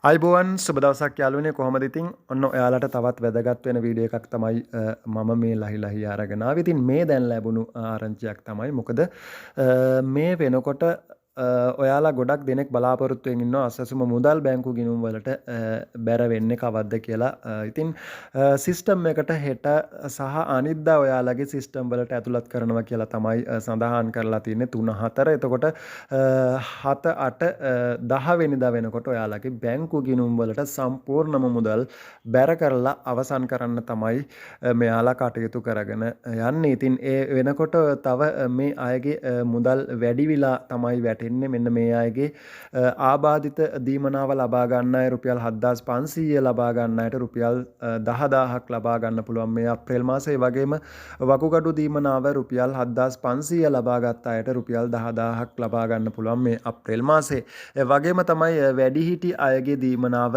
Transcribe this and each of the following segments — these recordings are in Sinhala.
අයිබෝවන් සුබ දවසක් යාළුවනේ කොහොමද ඉතින් ඔන්න ඔයාලට තවත් වැදගත් වෙන වීඩියෝ එකක් තමයි මම මේ ලහි අරගෙන ආවේ. ඉතින් මේ දැන් ලැබුණු ආරංචියක් තමයි. මොකද මේ වෙනකොට ඔයාලා ගොඩක් දෙනෙක් බලාපොරොත්තු වෙමින් ඉන්නවා අසසුම මුදල් බැංකු ගිණුම් වලට බැර වෙන්නේ කවද්ද කියලා. ඉතින් සිස්ටම් එකට හෙට සහ අනිද්දා ඔයාලගේ සිස්ටම් වලට ඇතුළත් කරනවා කියලා තමයි සඳහන් කරලා තියෙන්නේ 3-4. එතකොට 7-8 10 වෙනිදා වෙනකොට ඔයාලගේ බැංකු ගිණුම් වලට සම්පූර්ණම මුදල් බැර කරලා අවසන් කරන්න තමයි මෙයාලා කටයුතු කරගෙන යන්නේ. ඉතින් ඒ වෙනකොට තව මේ අයගේ මුදල් වැඩි විලා තමයි මෙන්න මේ අයගේ ආබාධිත දීමනාව ලබා ගන්න අය රුපියල් 7500 ලබා ගන්න අයට රුපියල් 10000ක් ලබා ගන්න පුළුවන් මේ අප්‍රේල් මාසයේ. වගේම වකුගඩු දීමනාව රුපියල් 7500 ලබා ගත්ත අයට රුපියල් 10000ක් ලබා ගන්න පුළුවන් මේ අප්‍රේල් මාසයේ. ඒ වගේම තමයි වැඩිහිටි අයගේ දීමනාව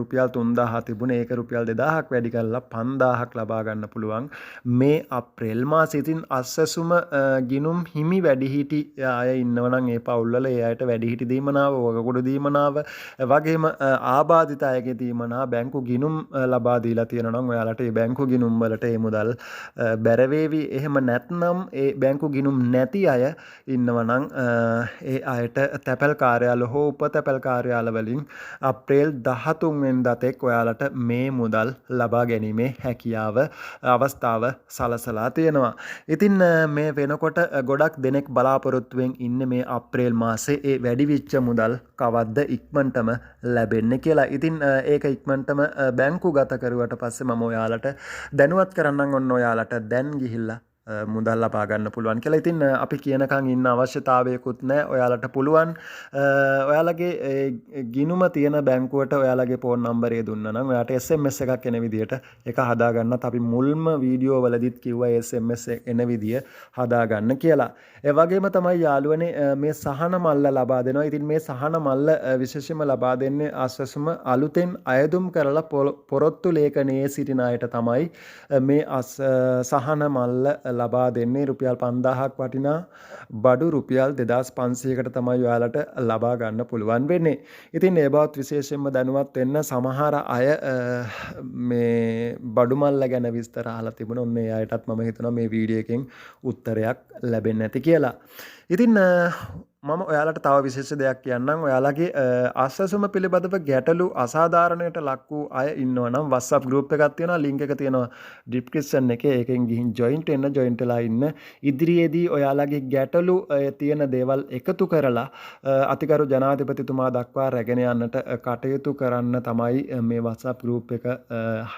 රුපියල් 3000 තිබුණේ. ඒක රුපියල් 2000ක් වැඩි කරලා 5000ක් ලබා ගන්න පුළුවන් මේ අප්‍රේල් මාසයේ. ඉතින් අස්සසුම ගිණුම් හිමි වැඩිහිටි අය ඉන්නවනම් ඒ පවුල් වල ඒ අයට වැඩිහිටි දීමනාව, වගකුඩු දීමනාව, වගේම ආබාධිත අයගේ දීමනාව බැංකු ගිණුම් ලබා දීලා තියෙනවා නම් ඔයාලට මේ බැංකු ගිණුම් වලට මේ මුදල් බැර වේවි. එහෙම නැත්නම් ඒ බැංකු ගිණුම් නැති අය ඉන්නවා නම් ඒ අයට තැපැල් කාර්යාල හෝ උපතැපැල් කාර්යාල වලින් අප්‍රේල් 13 වෙනිදා තෙක් ඔයාලට මේ මුදල් ලබා ගැනීමේ හැකියාව අවස්ථාව සලසලා තියෙනවා. ඉතින් මේ වෙනකොට ගොඩක් දෙනෙක් බලාපොරොත්තුෙන් ඉන්නේ මේ අප්‍රේල් මාසේ ඒ වැඩි විච්ච මුදල් කවද්ද ඉක්මනටම ලැබෙන්නේ කියලා. ඉතින් ඒක ඉක්මනටම බැංකු ගත කරුවට පස්සේ මම ඔයාලට දැනුවත් කරන්නම් ඔන්න ඔයාලට දැන් ගිහිල්ලා මුදල් ලබා ගන්න පුළුවන් කියලා. ඉතින් අපි කියනකන් ඉන්න අවශ්‍යතාවයකුත් නැහැ. ඔයාලට පුළුවන් ඔයාලගේ ගිණුම තියෙන බැංකුවට ඔයාලගේ ෆෝන් නම්බරය දුන්නා නම් ඔයාලට SMS එකක් එන විදියට ඒක හදා ගන්නත් අපි මුල්ම වීඩියෝ වලදීත් කිව්වා SMS එන විදිය හදා ගන්න කියලා. ඒ වගේම තමයි යාළුවනේ මේ සහන මල්ල ලබා දෙනවා. ඉතින් මේ සහන මල්ල විශේෂයෙන්ම ලබා දෙන්නේ ආස්වසුම අලුතෙන් අයදුම් කරලා පොරොත්තු ලේඛනයේ සිටින අයට තමයි මේ සහන මල්ල ලබා දෙන්නේ. රුපියල් 5000ක් වටිනා බඩු රුපියල් 2500කට තමයි ඔයාලට ලබා ගන්න පුළුවන් වෙන්නේ. ඉතින් ඒ බවත් විශේෂයෙන්ම දැනුවත් වෙන්න සමහර අය මේ බඩු මල්ල ගැන විස්තර අහලා තිබුණා. ඔන්න ඒ අයටත් මම හිතනවා මේ වීඩියෝ එකෙන් උත්තරයක් ලැබෙන්නේ නැති කියලා. ඉතින් මම ඔයාලට තව විශේෂ දෙයක් කියන්නම්. ඔයාලගේ අස්සසුම පිළිබඳව ගැටලු අසාධාරණයට ලක් වූ අය ඉන්නවා නම් WhatsApp group එකක් තියෙනවා. link එක තියෙනවා description එකේ. ඒකෙන් ගිහින් join වෙලා ඉන්න. ඉදිරියේදී ඔයාලගේ ගැටලු තියෙන දේවල් එකතු කරලා අතිගරු ජනාධිපතිතුමා දක්වා රැගෙන යන්නට කටයුතු කරන්න තමයි මේ WhatsApp group එක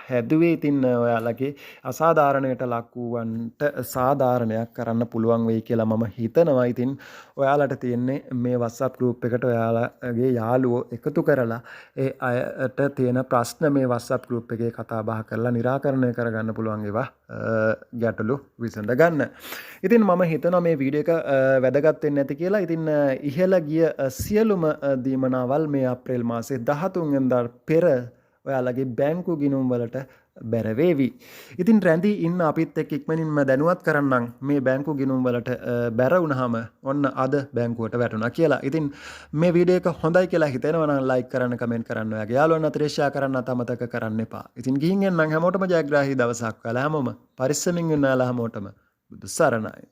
හැදුවේ. ඉතින් ඔයාලගේ අසාධාරණයට ලක් වූවන්ට සාධාරණයක් කරන්න පුළුවන් වෙයි කියලා මම හිතනවා. ඉතින් ඔයාලට මේ WhatsApp group එකට ඔයාලගේ යාළුවෝ එකතු කරලා ඒ අයට තියෙන ප්‍රශ්න මේ WhatsApp group එකේ කතා බහ කරලා निराකරණය කරගන්න පුළුවන් ඒවා ගැටලු විසඳ ගන්න. ඉතින් මම හිතනවා මේ වීඩියෝ එක වැදගත් වෙන්නේ නැති කියලා. ඉතින් ඉහළ ගිය සියලුම දීමනාවල් මේ අප්‍රේල් මාසේ 13 වෙනිදා පෙර ඔයාලගේ බැංකු ගිණුම් වලට බැර වේවි. ඉතින් රැඳී ඉන්න අපිත් එක්ක ඉක්මනින්ම දැනුවත් කරන්නම් මේ බැංකු ගිණුම් වලට බැර වුණාම ඔන්න අද බැංකුවට වැටුණා කියලා. ඉතින් මේ වීඩියෝ එක හොඳයි කියලා හිතෙනවා නම් like කරන්න, comment කරන්න, ඔයාගේ යාළුවන් අතර share කරන්න අමතක කරන්න එපා. ඉතින් ගිහින් එන්නම් හැමෝටම ජයග්‍රාහී දවසක්. ඔයාලා හැමෝම පරිස්සමින් ඉන්න ඔයාලා හැමෝටම බුදු සරණයි.